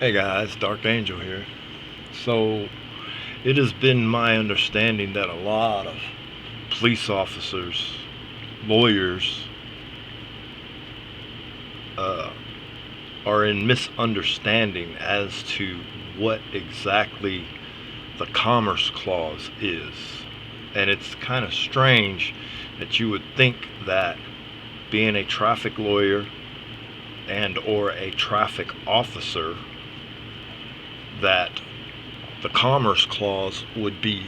Hey guys, Dark Angel here. So, it has been my understanding that a lot of police officers, lawyers, uh, are in misunderstanding as to what exactly the Commerce Clause is. And it's kind of strange that you would think that being a traffic lawyer and or a traffic officer, that the Commerce Clause would be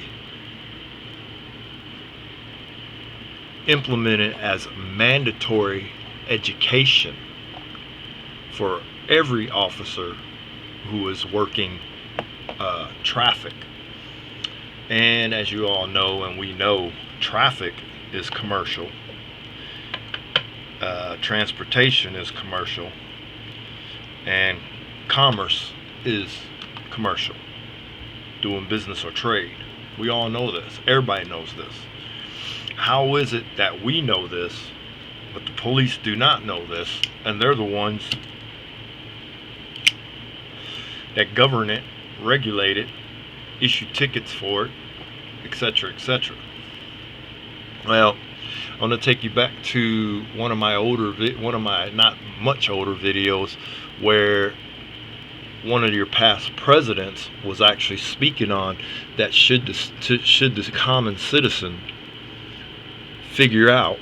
implemented as mandatory education for every officer who is working traffic. And as you all know, and we know, traffic is commercial, transportation is commercial, and commerce is commercial, doing business or trade. We all know this. Everybody knows this. How is it that we know this, but the police do not know this, and they're the ones that govern it, regulate it, issue tickets for it, etc., etc.? Well, I'm going to take you back to one of my not much older videos where one of your past presidents was actually speaking on that should the common citizen figure out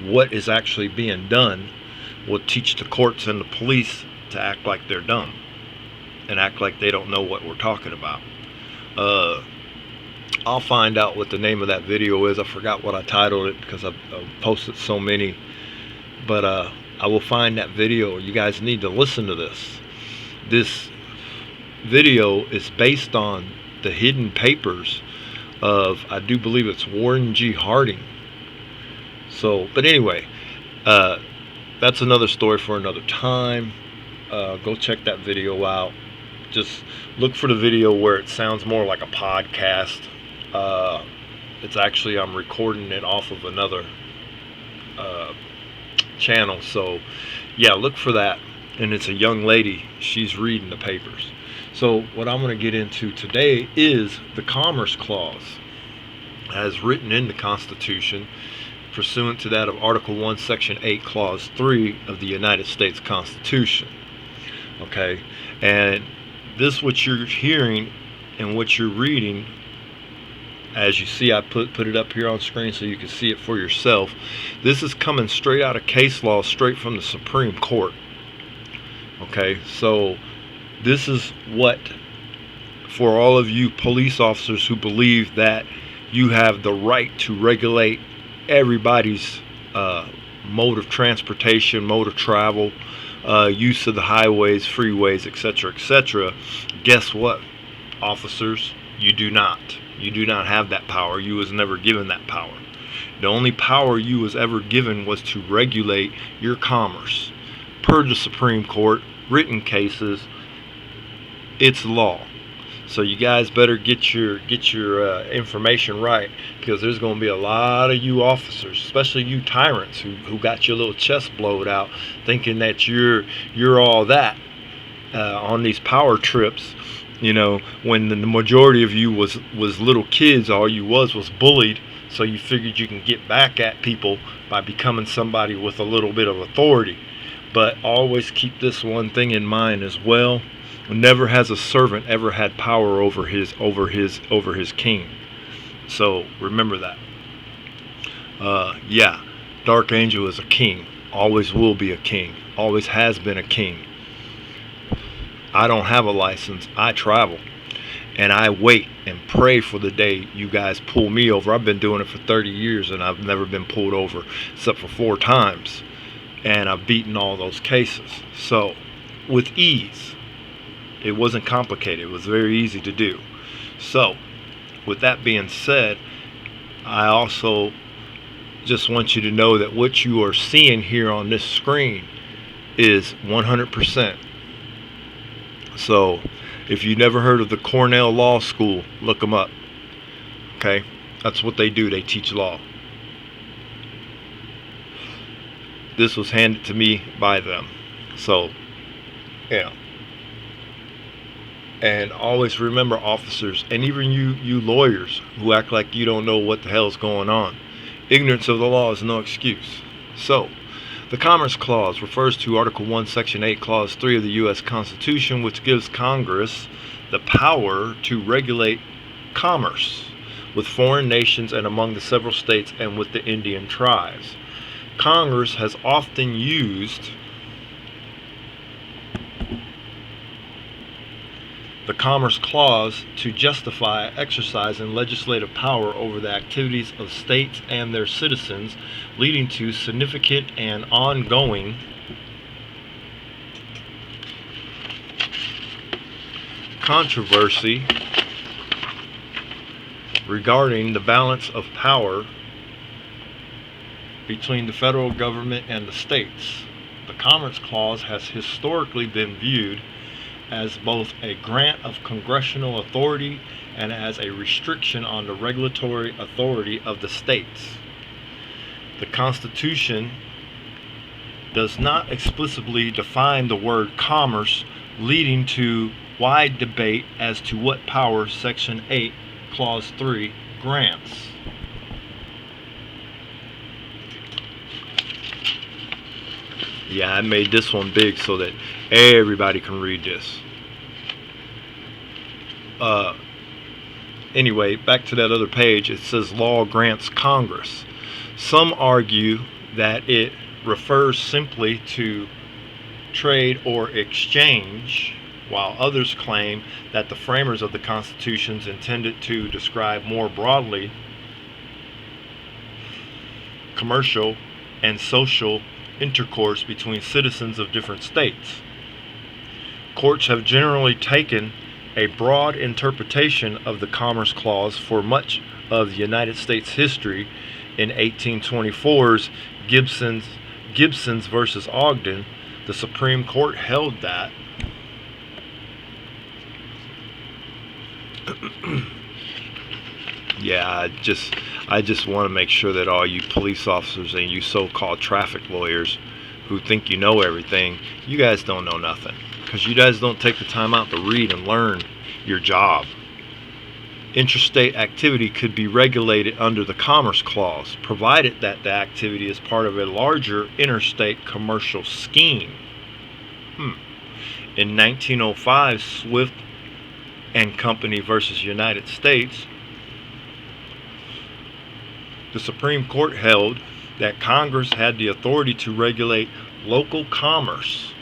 what is actually being done, will teach the courts and the police to act like they're dumb and act like they don't know what we're talking about. I'll find out what the name of that video is. I forgot what I titled it because I've posted so many, but I will find that video. You guys need to listen to this. This video is based on the hidden papers of, I do believe it's Warren G. Harding. So, but anyway, that's another story for another time. Go check that video out. Just look for the video where it sounds more like a podcast. It's actually, I'm recording it off of another channel. So yeah, look for that. And it's a young lady. She's reading the papers. So what I'm going to get into today is the Commerce Clause as written in the Constitution, pursuant to that of Article 1, Section 8, Clause 3 of the United States Constitution. Okay, and this, what you're hearing and what you're reading, as you see, I put it up here on screen so you can see it for yourself. This is coming straight out of case law, straight from the Supreme Court. Okay, so this is what, for all of you police officers who believe that you have the right to regulate everybody's mode of transportation, mode of travel, use of the highways, freeways, etc., etc. Guess what, officers? You do not. You do not have that power. You was never given that power. The only power you was ever given was to regulate your commerce. Per the Supreme Court, written cases, it's law. So you guys better get your information right, because there's going to be a lot of you officers, especially you tyrants who got your little chest blowed out, thinking that you're all that on these power trips. You know, when the majority of you was little kids, all you was bullied. So you figured you can get back at people by becoming somebody with a little bit of authority. But always keep this one thing in mind as well. Never has a servant ever had power over his king. So remember that. Yeah, Dark Angel is a king. Always will be a king. Always has been a king. I don't have a license. I travel. And I wait and pray for the day you guys pull me over. I've been doing it for 30 years and I've never been pulled over except for 4 times. And I've beaten all those cases. So, with ease. It wasn't complicated. It was very easy to do. So, with that being said, I also just want you to know that what you are seeing here on this screen is 100%. So, if you never heard of the Cornell Law School, look them up. Okay? That's what they do. They teach law. This was handed to me by them. So, yeah. And always remember, officers, and even you lawyers who act like you don't know what the hell's going on, ignorance of the law is no excuse. So, the Commerce Clause refers to Article 1, Section 8, Clause 3 of the U.S. Constitution, which gives Congress the power to regulate commerce with foreign nations and among the several states and with the Indian tribes. Congress has often used the Commerce Clause to justify exercising legislative power over the activities of states and their citizens, leading to significant and ongoing controversy regarding the balance of power between the federal government and the states. The Commerce Clause has historically been viewed as both a grant of congressional authority and as a restriction on the regulatory authority of the states. The Constitution does not explicitly define the word commerce, leading to wide debate as to what power Section 8, Clause 3 grants. Yeah, I made this one big so that everybody can read this. Anyway, back to that other page, it says law grants Congress. Some argue that it refers simply to trade or exchange, while others claim that the framers of the Constitutions intended to describe more broadly commercial and social intercourse between citizens of different states. Courts have generally taken a broad interpretation of the Commerce Clause for much of the United States history. In 1824's Gibson's versus Ogden, the Supreme Court held that yeah, I just want to make sure that all you police officers and you so-called traffic lawyers who think you know everything, you guys don't know nothing, because you guys don't take the time out to read and learn your job. Interstate activity could be regulated under the Commerce Clause, provided that the activity is part of a larger interstate commercial scheme. In 1905, Swift and Company versus United States, the Supreme Court held that Congress had the authority to regulate local commerce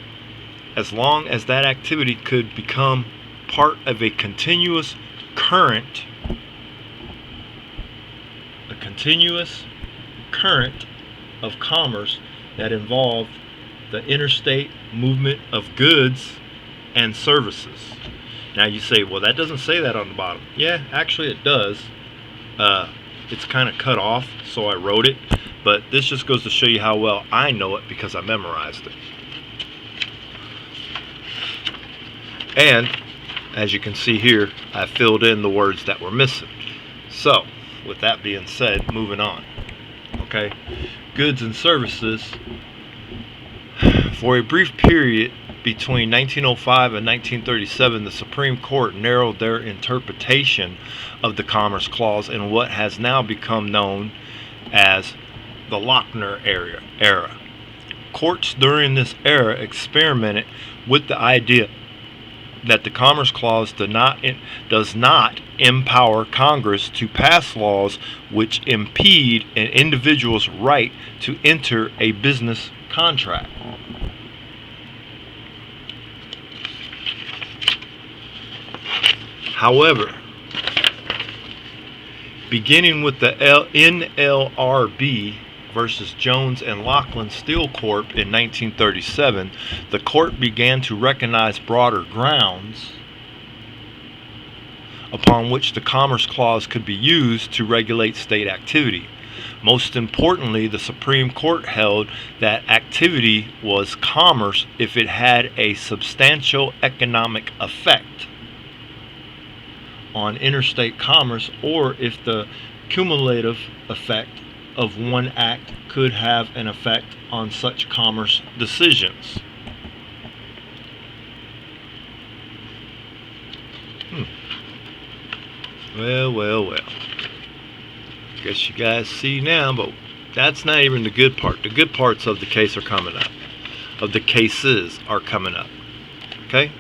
as long as that activity could become part of a continuous current of commerce that involved the interstate movement of goods and services. Now you say, well, that doesn't say that on the bottom. Yeah, actually it does. It's kind of cut off, so I wrote it, but this just goes to show you how well I know it because I memorized it. And as you can see here, I filled in the words that were missing. So with that being said, moving on. Okay, goods and services. For a brief period between 1905 and 1937, the Supreme Court narrowed their interpretation of the Commerce Clause in what has now become known as the Lochner era. Courts during this era experimented with the idea that the Commerce Clause does not empower Congress to pass laws which impede an individual's right to enter a business contract. However, beginning with the NLRB versus Jones and Laughlin Steel Corp. In 1937, the court began to recognize broader grounds upon which the Commerce Clause could be used to regulate state activity. Most importantly, the Supreme Court held that activity was commerce if it had a substantial economic effect on interstate commerce, or if the cumulative effect of one act could have an effect on such commerce decisions. Well. Guess you guys see now, but that's not even the good part. The good parts of the case are coming up. Of the cases are coming up. Okay?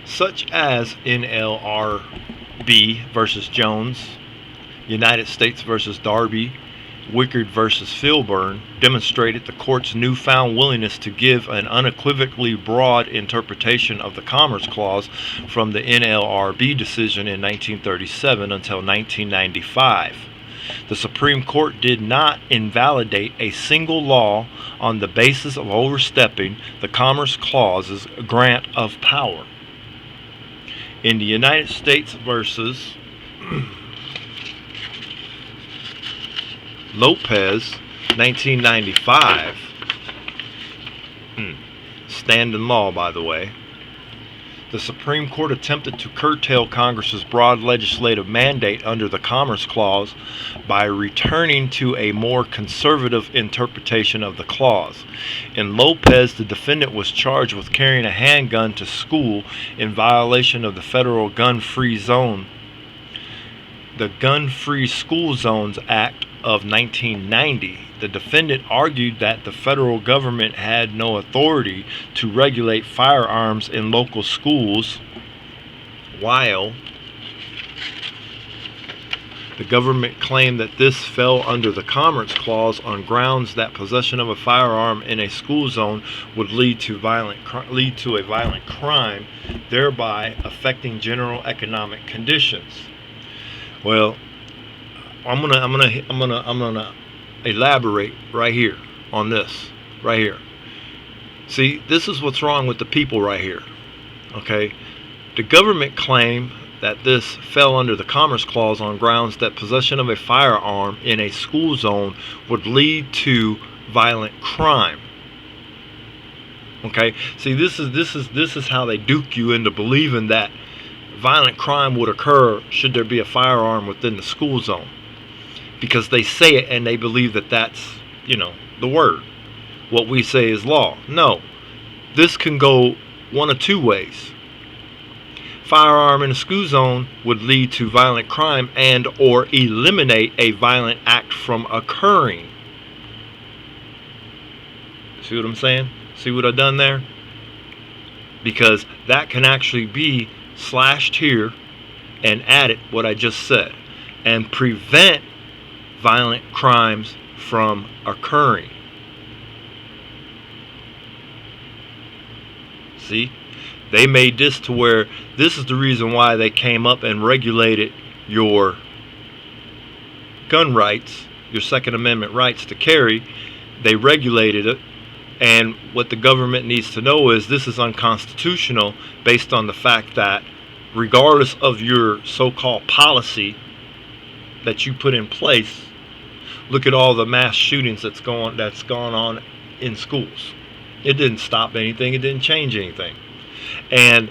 Such as NLRB versus Jones, United States versus Darby, Wickard versus Filburn, demonstrated the court's newfound willingness to give an unequivocally broad interpretation of the Commerce Clause from the NLRB decision in 1937 until 1995. The Supreme Court did not invalidate a single law on the basis of overstepping the Commerce Clause's grant of power. In the United States versus Lopez, 1995, standing law, by the way, the Supreme Court attempted to curtail Congress's broad legislative mandate under the Commerce Clause by returning to a more conservative interpretation of the clause. In Lopez, the defendant was charged with carrying a handgun to school in violation of the federal gun-free zone. The Gun-Free School Zones Act of 1990. The defendant argued that the federal government had no authority to regulate firearms in local schools, while the government claimed that this fell under the Commerce Clause on grounds that possession of a firearm in a school zone would lead to a violent crime, thereby affecting general economic conditions. Well, I'm gonna elaborate right here on this right here. See, this is what's wrong with the people right here. Okay, the government claimed that this fell under the Commerce Clause on grounds that possession of a firearm in a school zone would lead to violent crime. Okay, see, this is how they duke you into believing that violent crime would occur should there be a firearm within the school zone, because they say it and they believe that that's, the word. What we say is law. No, this can go one of two ways. Firearm in a school zone would lead to violent crime and or eliminate a violent act from occurring. See what I'm saying? See what I've done there? Because that can actually be slashed here and added what I just said and prevent violent crimes from occurring. See? They made this to where this is the reason why they came up and regulated your gun rights, your Second Amendment rights to carry. They regulated it, and what the government needs to know is this is unconstitutional based on the fact that regardless of your so-called policy that you put in place, look at all the mass shootings that's gone on in schools. It didn't stop anything. It didn't change anything. And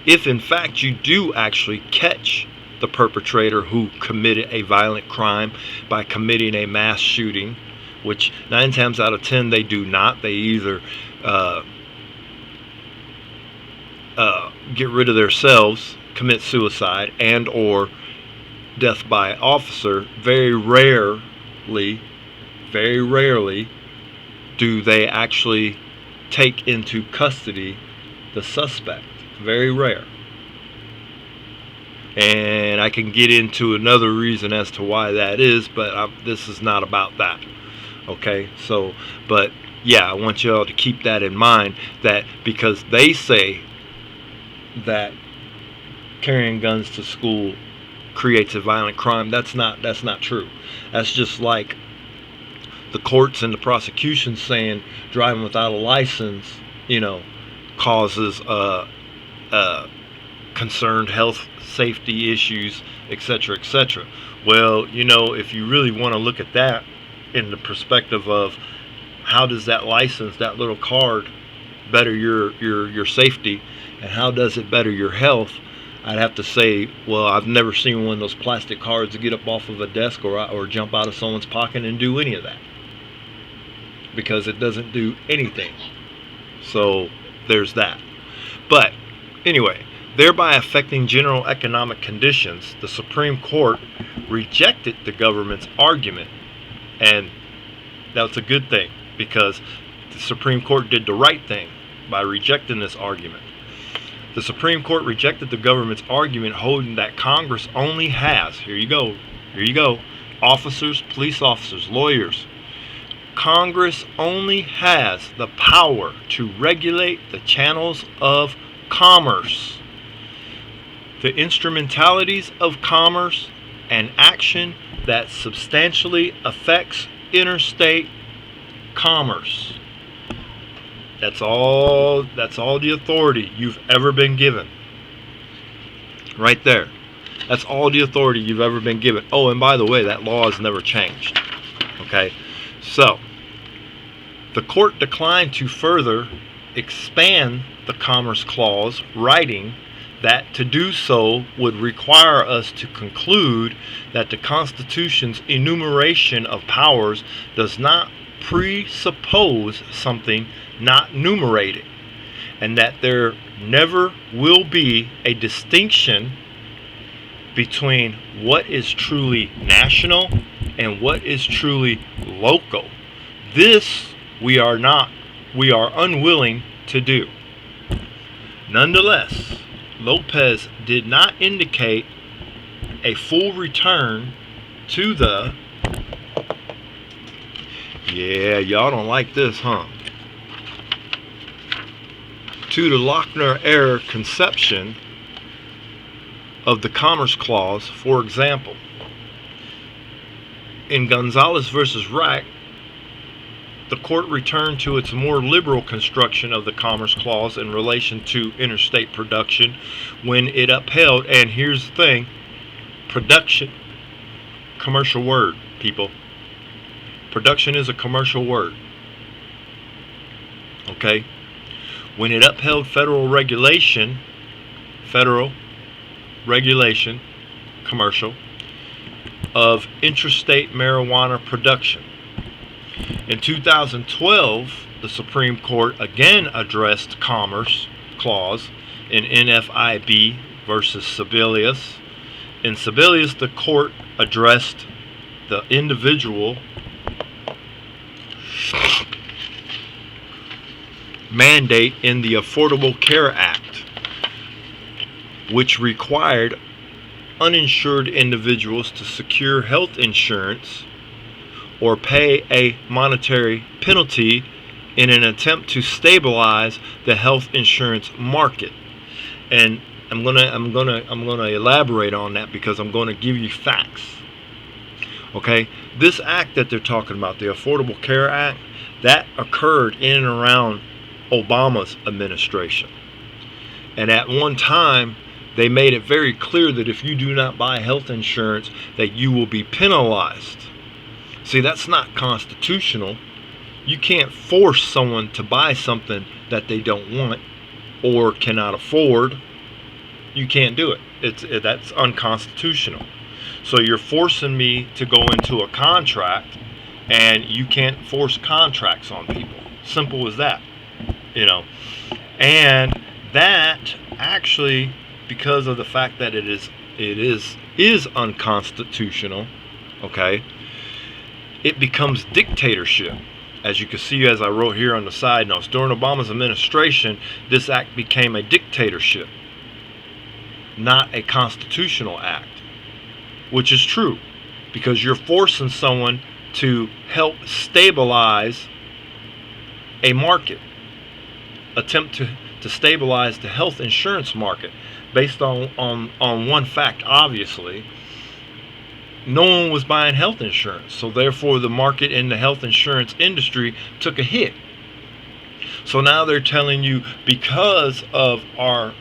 if in fact you do actually catch the perpetrator who committed a violent crime by committing a mass shooting, which 9 times out of 10 they do not. They either get rid of themselves, commit suicide, and or death by officer. Very rarely do they actually take into custody the suspect. Very rare. And I can get into another reason as to why that is, but this is not about that. Okay, so, but yeah, I want y'all to keep that in mind, that because they say that carrying guns to school creates a violent crime, that's not true. That's just like the courts and the prosecution saying driving without a license, causes concerned health, safety issues, etc., etc. Well, if you really want to look at that in the perspective of how does that license, that little card, better your safety, and how does it better your health, I'd have to say, well, I've never seen one of those plastic cards get up off of a desk or jump out of someone's pocket and do any of that, because it doesn't do anything. So there's that. But Anyway, thereby affecting general economic conditions, the Supreme Court rejected the government's argument. And that's a good thing, because the Supreme Court did the right thing by rejecting this argument. The Supreme Court rejected the government's argument, holding that Congress only has, here you go, officers, police officers, lawyers. Congress only has the power to regulate the channels of commerce, the instrumentalities of commerce, and action that substantially affects interstate commerce. That's all the authority you've ever been given. Right there. That's all the authority you've ever been given. Oh, and by the way, that law has never changed. Okay? So, the court declined to further expand the Commerce Clause, writing that to do so would require us to conclude that the Constitution's enumeration of powers does not presuppose something not numerated, and that there never will be a distinction between what is truly national and what is truly local. This we are unwilling to do. Nonetheless, Lopez did not indicate a full return to the, yeah, y'all don't like this, huh? To the Lochner-era conception of the Commerce Clause. For example, in Gonzalez versus Wright, the court returned to its more liberal construction of the Commerce Clause in relation to interstate production when it upheld, and here's the thing, production, commercial word, people. Production is a commercial word. Okay? When it upheld federal regulation, commercial, of interstate marijuana production. In 2012, the Supreme Court again addressed Commerce Clause in NFIB versus Sebelius. In Sebelius, the court addressed the individual mandate in the Affordable Care Act, which required uninsured individuals to secure health insurance or pay a monetary penalty in an attempt to stabilize the health insurance market. And I'm gonna elaborate on that, because I'm going to give you facts. Okay, this act that they're talking about, the Affordable Care Act, that occurred in and around Obama's administration. And at one time, they made it very clear that if you do not buy health insurance, that you will be penalized. See, that's not constitutional. You can't force someone to buy something that they don't want or cannot afford. You can't do it. That's unconstitutional. So you're forcing me to go into a contract, and you can't force contracts on people. Simple as that. You know. And that actually, because of the fact that it is unconstitutional, okay, it becomes dictatorship. As you can see, as I wrote here on the side notes, during Obama's administration, this act became a dictatorship, not a constitutional act, which is true, because you're forcing someone to help stabilize a market, attempt to stabilize the health insurance market, based on one fact. Obviously, no one was buying health insurance, so therefore the market in the health insurance industry took a hit. So now they're telling you, because of our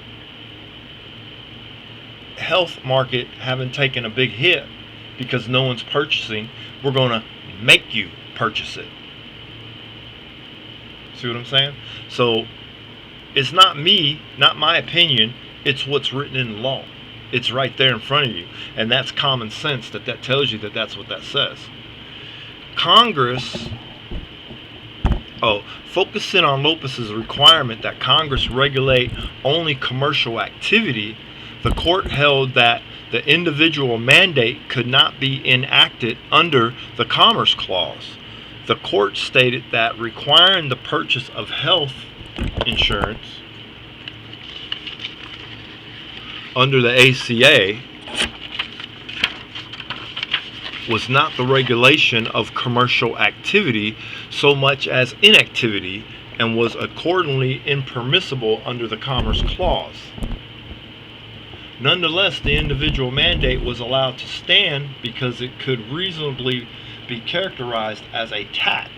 health market having taken a big hit, because no one's purchasing, we're going to make you purchase it. See what I'm saying? So it's not me, not my opinion, it's what's written in the law. It's right there in front of you, and that's common sense that tells you that that's what that says. Congress Focusing on Lopez's requirement that Congress regulate only commercial activity, the court held that the individual mandate could not be enacted under the Commerce Clause. The court stated that requiring the purchase of health insurance under the ACA was not the regulation of commercial activity so much as inactivity, and was accordingly impermissible under the Commerce Clause. Nonetheless, the individual mandate was allowed to stand because it could reasonably be characterized as a tax.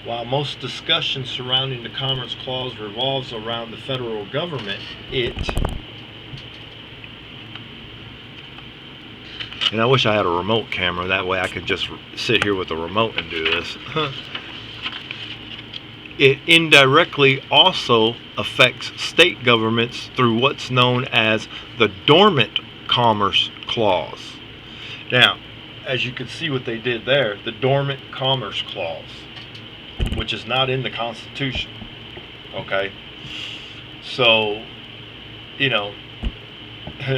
While most discussion surrounding the Commerce Clause revolves around the federal government, and I wish I had a remote camera, that way I could just sit here with the remote and do this. It indirectly also affects state governments through what's known as the Dormant Commerce Clause. Now, as you can see what they did there, the Dormant Commerce Clause, which is not in the Constitution. Okay? So, you know,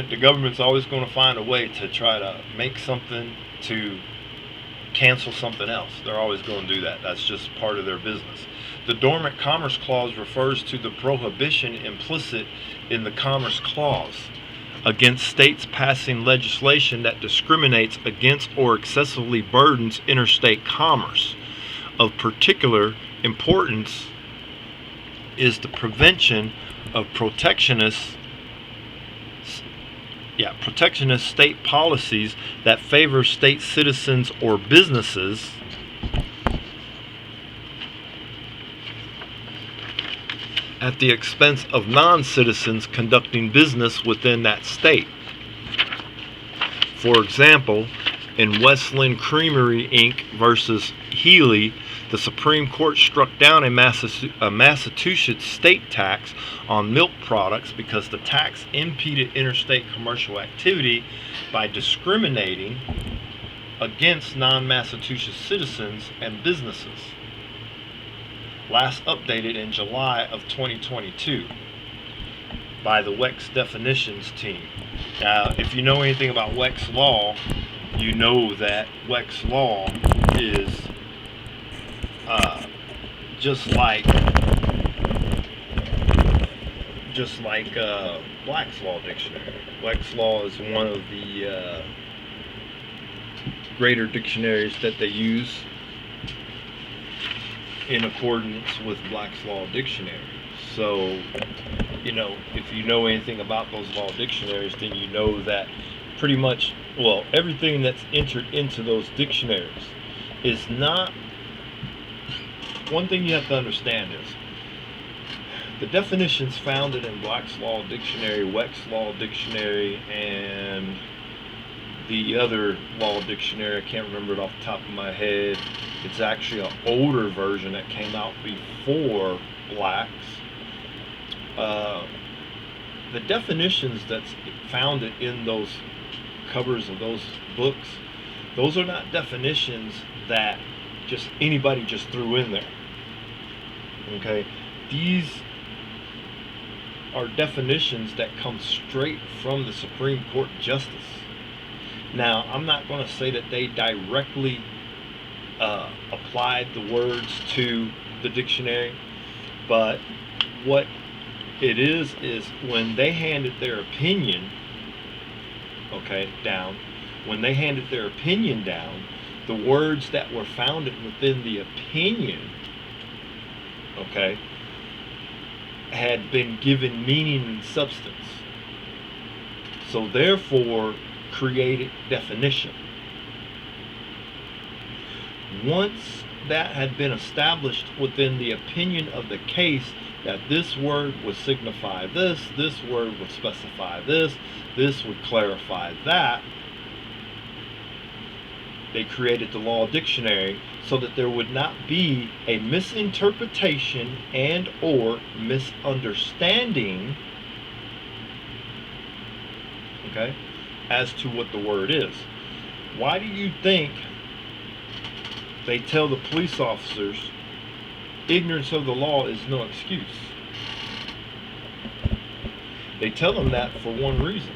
the government's always going to find a way to try to make something to cancel something else. They're always going to do that. That's just part of their business. The Dormant Commerce Clause refers to the prohibition implicit in the Commerce Clause against states passing legislation that discriminates against or excessively burdens interstate commerce. Of particular importance is the prevention of protectionist state policies that favor state citizens or businesses at the expense of non-citizens conducting business within that state. For example, in Westland Creamery Inc. versus Healy, the Supreme Court struck down a Massachusetts state tax on milk products because the tax impeded interstate commercial activity by discriminating against non-Massachusetts citizens and businesses. Last updated in July of 2022 by the WEX definitions team. Now, if you know anything about WEX law, you know that WEX law is just like Black's Law Dictionary. WEX law is one of the greater dictionaries that they use in accordance with Black's Law Dictionary. So, you know, if you know anything about those law dictionaries, then you know that pretty much, well, everything that's entered into those dictionaries is not. One thing you have to understand is the definitions founded in Black's Law Dictionary, WEX Law Dictionary, and the other law dictionary, I can't remember it off the top of my head. It's actually an older version that came out before Black's. The definitions that's founded in those covers of those books, those are not definitions that just anybody just threw in there. Okay? These are definitions that come straight from the Supreme Court justice. Now, I'm not going to say that they directly applied the words to the dictionary, but what it is when they handed their opinion, down, the words that were founded within the opinion, had been given meaning and substance. So therefore, created definition. Once that had been established within the opinion of the case that this word would signify this word would specify this would clarify that, they created the law dictionary so that there would not be a misinterpretation and or misunderstanding, as to what the word is. Why do you think they tell the police officers ignorance of the law is no excuse. They tell them that for one reason.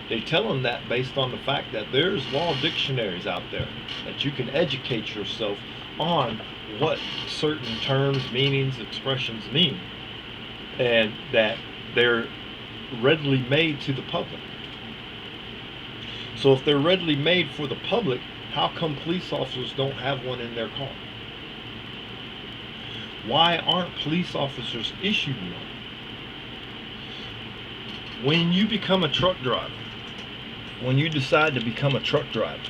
They tell them that based on the fact that there's law dictionaries out there that you can educate yourself on what certain terms, meanings, expressions mean, and that they're readily made to the public. So if they're readily made for the public, how come police officers don't have one in their car? Why aren't police officers issued one? When you become a truck driver, when you decide to become a truck driver,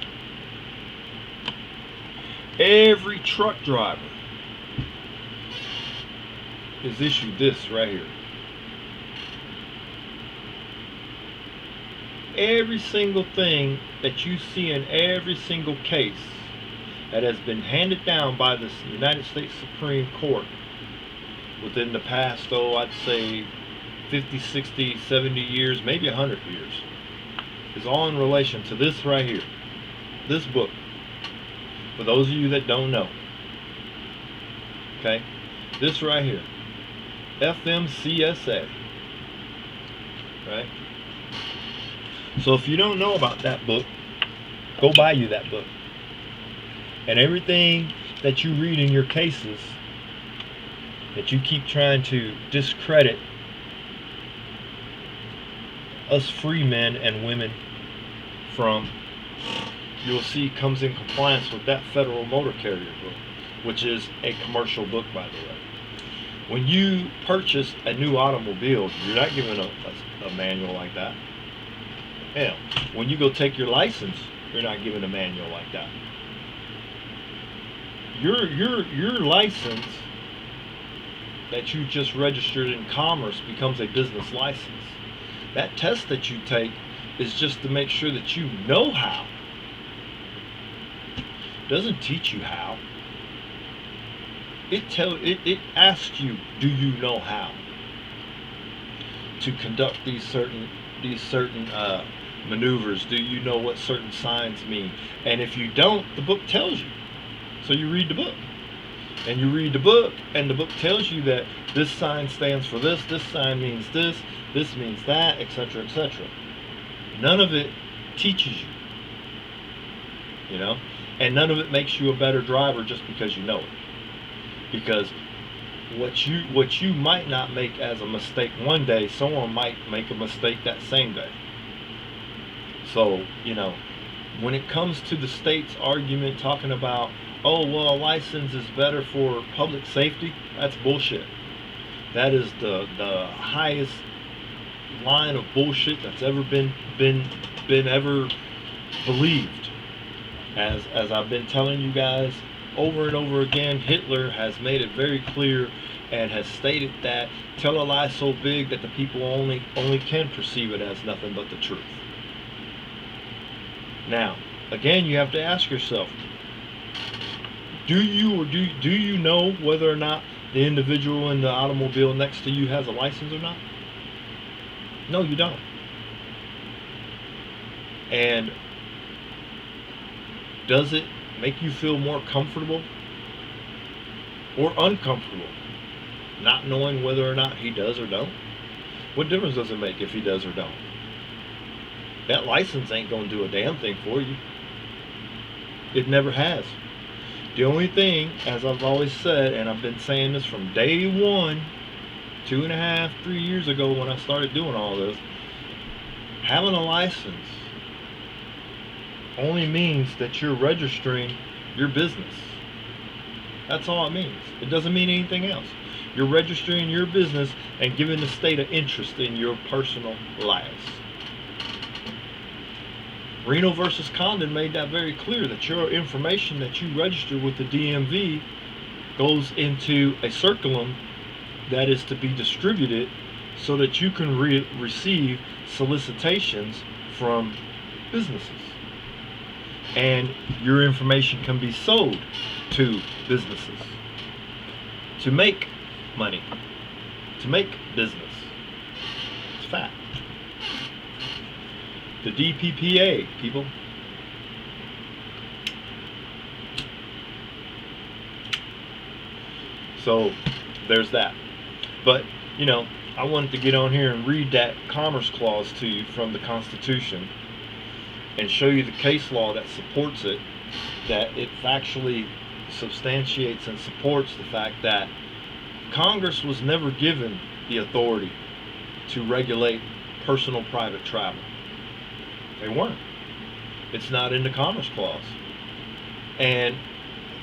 every truck driver is issued this right here. Every single thing that you see in every single case that has been handed down by the United States Supreme Court within the past, I'd say 50, 60, 70 years, maybe 100 years, is all in relation to this right here. This book. For those of you that don't know. Okay? This right here. FMCSA. Right? So if you don't know about that book, go buy you that book. And everything that you read in your cases that you keep trying to discredit us free men and women from, you'll see comes in compliance with that federal motor carrier book, which is a commercial book, by the way. When you purchase a new automobile, you're not given a manual like that. Hell, when you go take your license, you're not given a manual like that. Your license that you just registered in commerce becomes a business license. That test that you take is just to make sure that you know how. It doesn't teach you how. It asks you, do you know how to conduct these certain maneuvers? Do you know what certain signs mean? And if you don't, the book tells you. So you read the book. And you read the book, and the book tells you that this sign stands for this sign means this means that, etc., etc. None of it teaches you. You know? And none of it makes you a better driver just because you know it. Because what you might not make as a mistake one day, someone might make a mistake that same day. So, you know, when it comes to the state's argument talking about, oh, well, a license is better for public safety, that's bullshit. That is the highest line of bullshit that's ever been ever believed. As I've been telling you guys over and over again, Hitler has made it very clear and has stated that tell a lie so big that the people only can perceive it as nothing but the truth. Now, again, you have to ask yourself, do you know whether or not the individual in the automobile next to you has a license or not? No, you don't. And does it make you feel more comfortable or uncomfortable not knowing whether or not he does or don't? What difference does it make if he does or don't? That license ain't going to do a damn thing for you. It never has. The only thing, as I've always said, and I've been saying this from day one, 2.5, 3 years ago when I started doing all this, having a license only means that you're registering your business. That's all it means. It doesn't mean anything else. You're registering your business and giving the state an interest in your personal lives. Reno versus Condon made that very clear, that your information that you register with the DMV goes into a circulum that is to be distributed so that you can receive solicitations from businesses. And your information can be sold to businesses to make money, to make business. It's fact. The DPPA, people. So there's that. But, you know, I wanted to get on here and read that Commerce Clause to you from the Constitution and show you the case law that supports it, that it factually substantiates and supports the fact that Congress was never given the authority to regulate personal private travel. They weren't. It's not in the Commerce Clause. And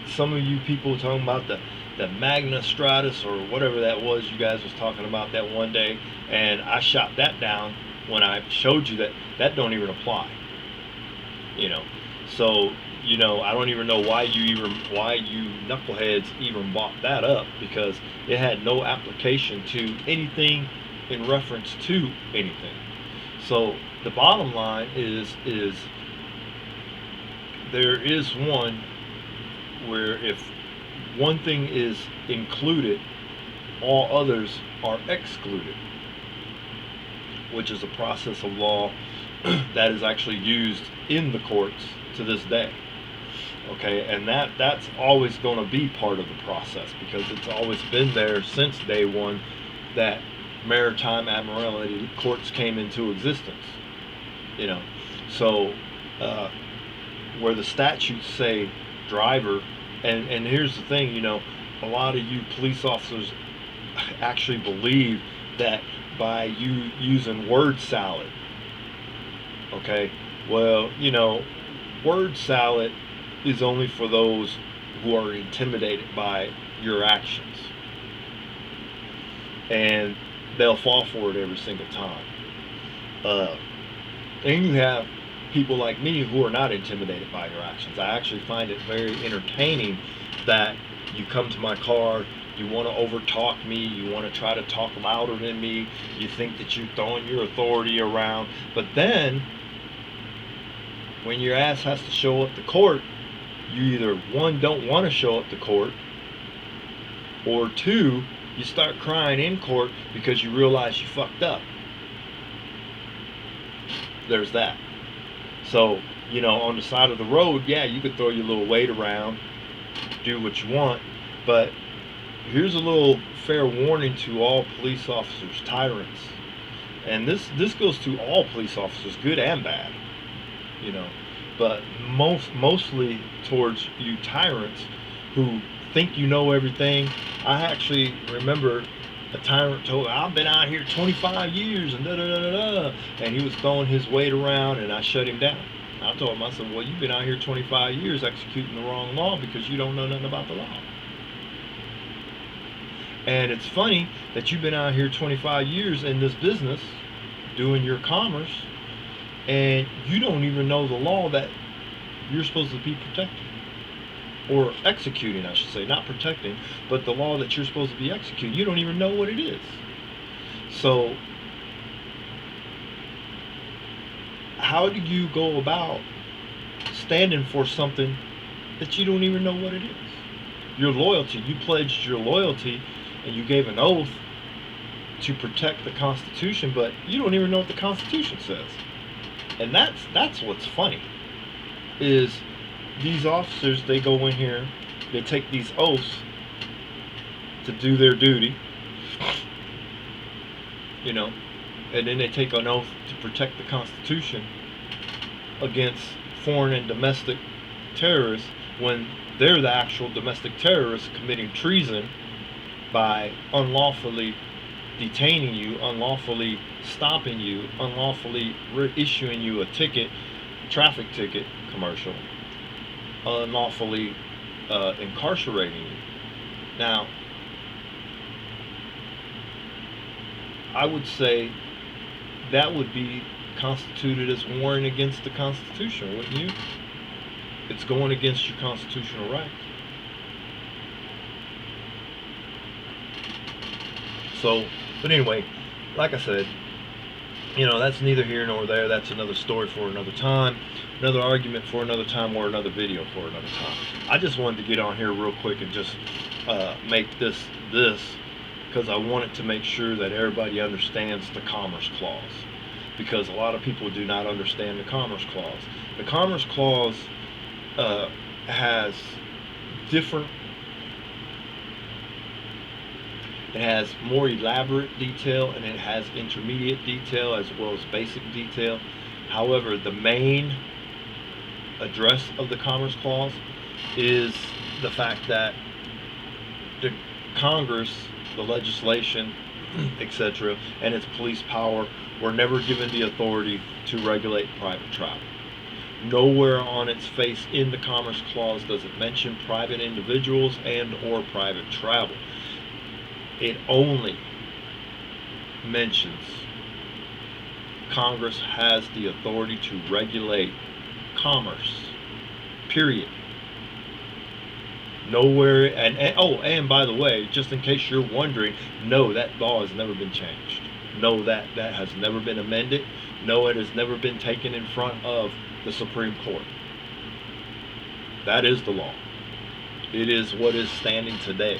some of you people talking about the Magna Stratus or whatever that was you guys was talking about that one day, and I shot that down when I showed you that that don't even apply. You know, so you know, I don't even know why you knuckleheads even bought that up, because it had no application to anything in reference to anything. So the bottom line is there is one where if one thing is included, all others are excluded, which is a process of law that is actually used in the courts to this day. Okay, and that's always going to be part of the process, because it's always been there since day one that maritime admiralty courts came into existence. You know, so where the statutes say driver, and here's the thing, you know, a lot of you police officers actually believe that by you using word salad. Okay, well, you know, word salad is only for those who are intimidated by your actions, and they'll fall for it every single time. And you have people like me who are not intimidated by your actions. I actually find it very entertaining that you come to my car, you want to overtalk me, you want to try to talk louder than me, you think that you're throwing your authority around, but then when your ass has to show up to court, you either, one, don't want to show up to court, or two, you start crying in court because you realize you fucked up. There's that. So, you know, on the side of the road, yeah, you could throw your little weight around, do what you want, but here's a little fair warning to all police officers, tyrants. And this goes to all police officers, good and bad, you know, but mostly towards you tyrants who think you know everything. I actually remember a tyrant told me, I've been out here 25 years and da da da da da, and he was throwing his weight around, and I shut him down. I told him, I said, well, you've been out here 25 years executing the wrong law because you don't know nothing about the law. And it's funny that you've been out here 25 years in this business doing your commerce, and you don't even know the law that you're supposed to be protecting, or executing, I should say, not protecting, but the law that you're supposed to be executing. You don't even know what it is. So how do you go about standing for something that you don't even know what it is? Your loyalty, you pledged your loyalty and you gave an oath to protect the Constitution, but you don't even know what the Constitution says. And that's what's funny, is these officers, they go in here, they take these oaths to do their duty, you know, and then they take an oath to protect the Constitution against foreign and domestic terrorists, when they're the actual domestic terrorists committing treason by unlawfully detaining you, unlawfully stopping you, unlawfully issuing you a ticket, traffic ticket, commercial, unlawfully incarcerating you. Now, I would say that would be constituted as warring against the Constitution, wouldn't you? It's going against your constitutional rights. So, but anyway, like I said, you know, that's neither here nor there. That's another story for another time, another argument for another time, or another video for another time. I just wanted to get on here real quick and just make this because I wanted to make sure that everybody understands the Commerce Clause, because a lot of people do not understand the Commerce Clause. The Commerce Clause has different It has more elaborate detail and it has intermediate detail as well as basic detail. However, the main address of the Commerce Clause is the fact that the Congress, the legislation, etc., and its police power were never given the authority to regulate private travel. Nowhere on its face in the Commerce Clause does it mention private individuals and or private travel. It only mentions Congress has the authority to regulate commerce. Period. Nowhere, and by the way, just in case you're wondering, no, that law has never been changed. No, that has never been amended. No, it has never been taken in front of the Supreme Court. That is the law. It is what is standing today.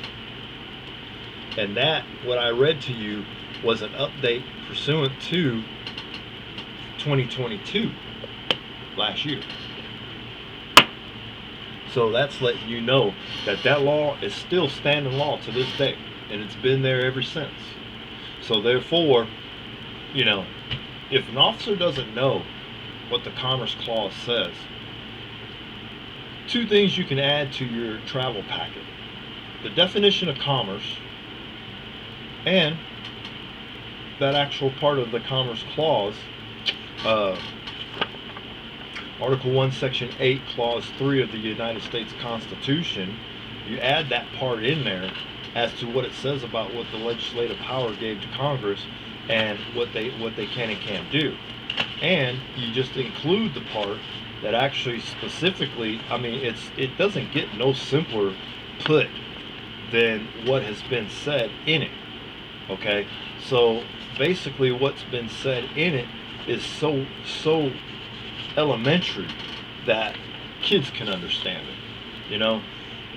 And that, what I read to you, was an update pursuant to 2022, last year. So that's letting you know that that law is still standing law to this day, and it's been there ever since. So therefore, you know, if an officer doesn't know what the Commerce Clause says, two things you can add to your travel packet: the definition of commerce and that actual part of the Commerce Clause, Article 1, Section 8, Clause 3 of the United States Constitution. You add that part in there as to what it says about what the legislative power gave to Congress and what they can and can't do. And you just include the part that actually specifically, I mean, it doesn't get no simpler put than what has been said in it. Okay? So basically what's been said in it is so elementary that kids can understand it. You know,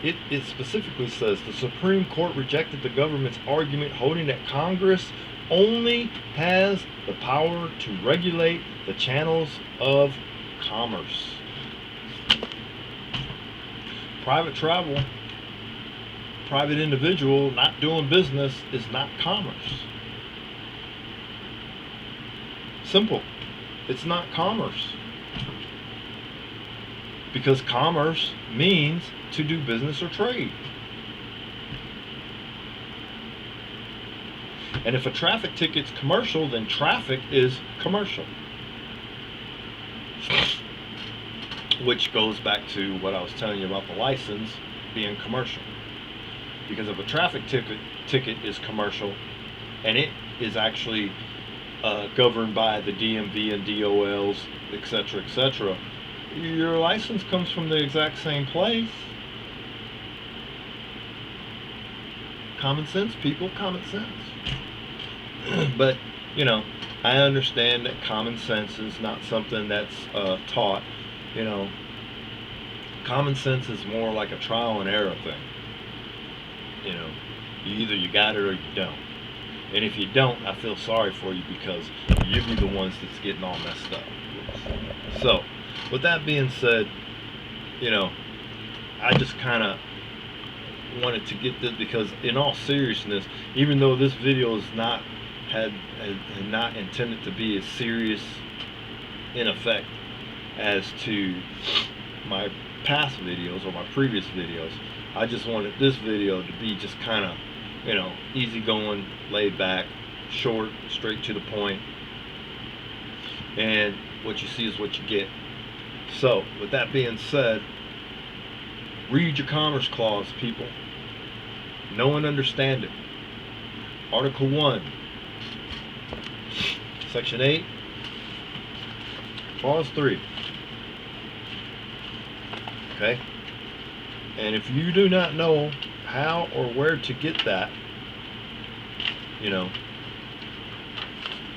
it specifically says the Supreme Court rejected the government's argument holding that Congress only has the power to regulate the channels of commerce. Private travel, private individual not doing business is not commerce. Simple. It's not commerce. Because commerce means to do business or trade. And if a traffic ticket's commercial, then traffic is commercial. Which goes back to what I was telling you about the license being commercial. Because if a traffic ticket is commercial and it is actually governed by the DMV and DOLs, etc., etc., your license comes from the exact same place. Common sense, people, common sense. But, you know, I understand that common sense is not something that's taught. You know, common sense is more like a trial and error thing. You know, either you got it or you don't. And if you don't, I feel sorry for you because you'll be the ones that's getting all messed up. So, with that being said, you know, I just kind of wanted to get this because, in all seriousness, even though this video is not not intended to be as serious in effect as to my past videos or my previous videos, I just wanted this video to be just kind of, you know, easy going, laid back, short, straight to the point, and what you see is what you get. So, with that being said, read your Commerce Clause, people. Know and understand it. Article 1, Section 8, Clause 3. Okay? And if you do not know how or where to get that, you know,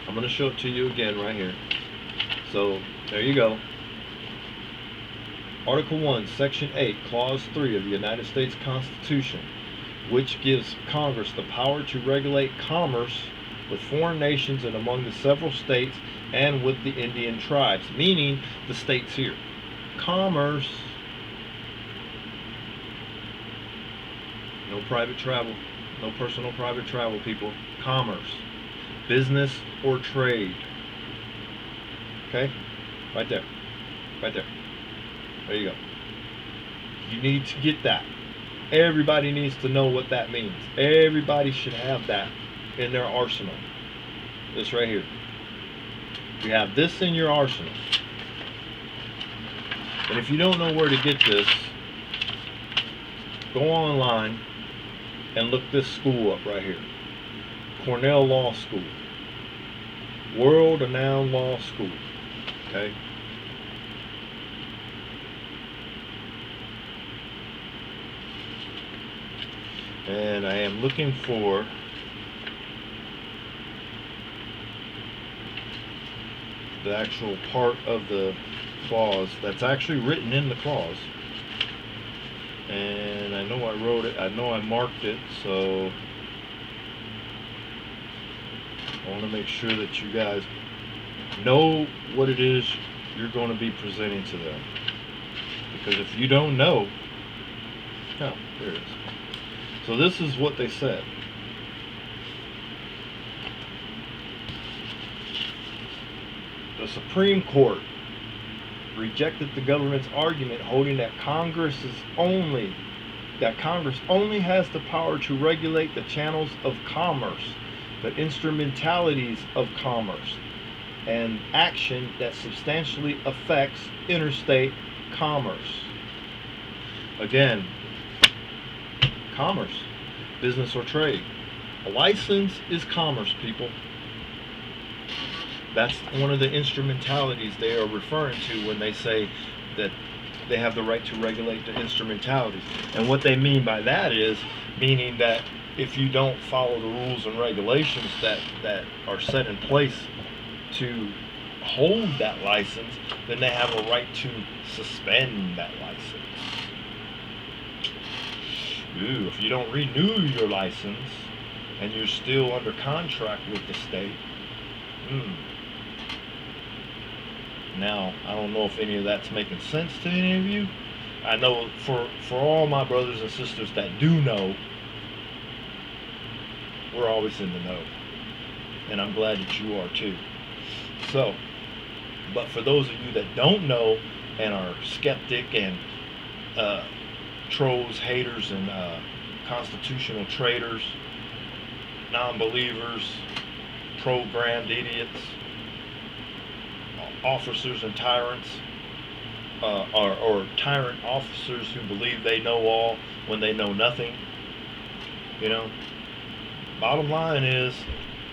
I'm going to show it to you again right here. So, there you go. Article 1, Section 8, Clause 3 of the United States Constitution, which gives Congress the power to regulate commerce with foreign nations and among the several states and with the Indian tribes, meaning the states here. Commerce. No private travel. No personal private travel, people. Commerce. Business or trade. Okay? Right there. Right there. There you go. You need to get that. Everybody needs to know what that means. Everybody should have that in their arsenal. This right here. You have this in your arsenal. And if you don't know where to get this, go online and look this school up right here. Cornell Law School. World Renowned Law School. Okay? And I am looking for the actual part of the clause that's actually written in the clause. And I know I wrote it, I know I marked it, so I want to make sure that you guys know what it is you're going to be presenting to them. Because if you don't know, oh, there it is. So this is what they said. The Supreme Court rejected the government's argument holding that Congress only has the power to regulate the channels of commerce, the instrumentalities of commerce, and action that substantially affects interstate commerce. Again, commerce, business or trade. A license is commerce, people. That's one of the instrumentalities they are referring to when they say that they have the right to regulate the instrumentalities. And what they mean by that is meaning that if you don't follow the rules and regulations that are set in place to hold that license, then they have a right to suspend that license. Ooh, if you don't renew your license and you're still under contract with the state, Now, I don't know if any of that's making sense to any of you. I know for all my brothers and sisters that do know, we're always in the know. And I'm glad that you are too. So, but for those of you that don't know and are skeptic and trolls, haters, and constitutional traitors, non-believers, programmed idiots, officers and tyrants, or tyrant officers who believe they know all when they know nothing. You know, bottom line is,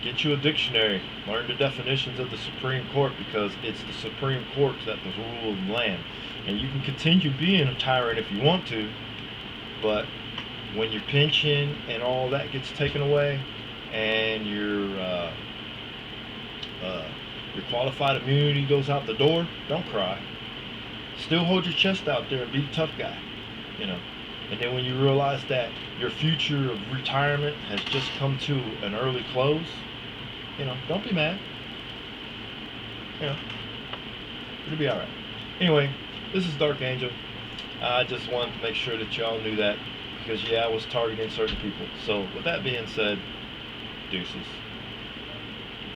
get you a dictionary, learn the definitions of the Supreme Court, because it's the Supreme Court that the rule of the land. And you can continue being a tyrant if you want to, but when your pension and all that gets taken away, and your qualified immunity goes out the door, don't cry. Still hold your chest out there and be a tough guy, you know. And then when you realize that your future of retirement has just come to an early close, you know, don't be mad. You know, it'll be all right. Anyway, this is Dark Angel. I just wanted to make sure that y'all knew that, because yeah, I was targeting certain people. So with that being said, deuces.